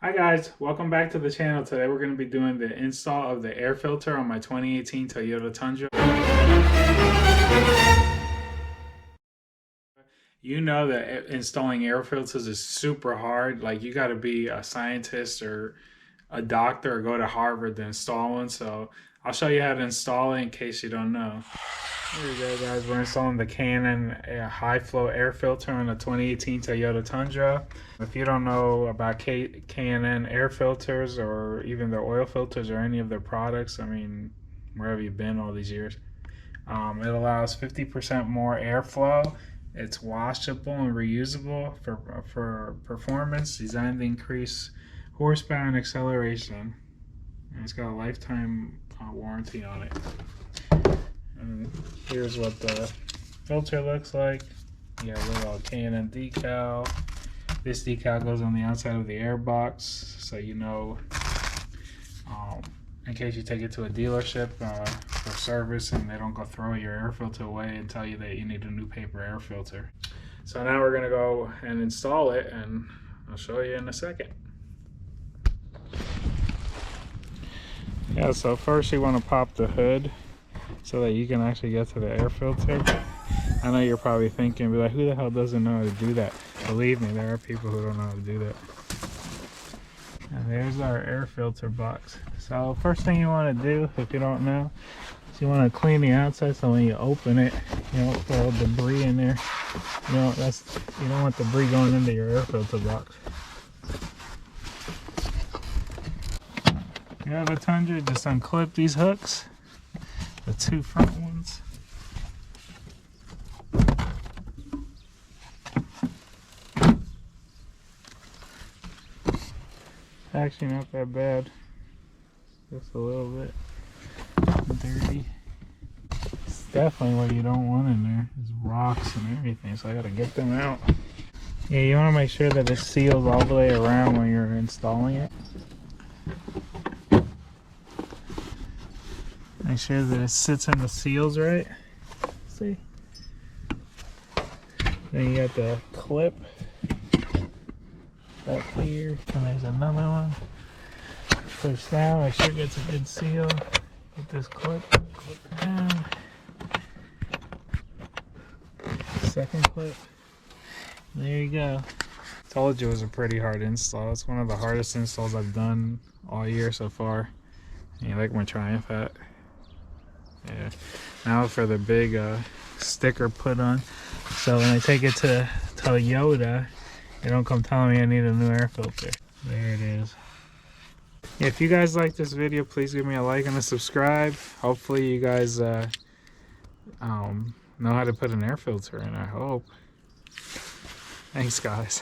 Hi guys, welcome back to the channel. Today we're going to be doing the install of the air filter on my 2018 Toyota Tundra. You know that installing air filters is super hard. Like you got to be a scientist or a doctor or go to Harvard to install one. So I'll show you how to install it in case you don't know. Here we go guys, we're installing the Canon high flow air filter on the 2018 Toyota Tundra. If you don't know about Canon air filters or even their oil filters or any of their products, I mean, wherever you've been all these years, it allows 50% more airflow. It's washable and reusable for performance, designed to increase horsepower and acceleration. And it's got a lifetime warranty on it. And here's what the filter looks like. You got a little Canon decal. This decal goes on the outside of the air box, so you know, in case you take it to a dealership for service and they don't go throw your air filter away and tell you that you need a new paper air filter. So now we're gonna go and install it, and I'll show you in a second. Yeah, so first you want to pop the hood so that you can actually get to the air filter. I know you're probably thinking, be like, who the hell doesn't know how to do that? Believe me, there are people who don't know how to do that. And there's our air filter box. So first thing you want to do, if you don't know, is you want to clean the outside so when you open it, you don't throw debris in there. You don't want debris going into your air filter box. You have a Tundra, just unclip these hooks. The two front ones. Actually not that bad. Just a little bit dirty. It's definitely what you don't want in there is rocks and everything, so I gotta get them out. Yeah, you wanna make sure that it seals all the way around when you're installing it. Make sure that it sits in the seals right. See? Then you got the clip up here, and there's another one. Push down, make sure it gets a good seal. Get this clip down. Second clip. There you go. Told you it was a pretty hard install. It's one of the hardest installs I've done all year so far. And you like my Triumph hat? Yeah. Now for the big sticker put on. So when I take it to Toyota, they don't come telling me I need a new air filter. There it is. If you guys like this video, please give me a like and a subscribe. Hopefully you guys know how to put an air filter in, I hope. Thanks guys.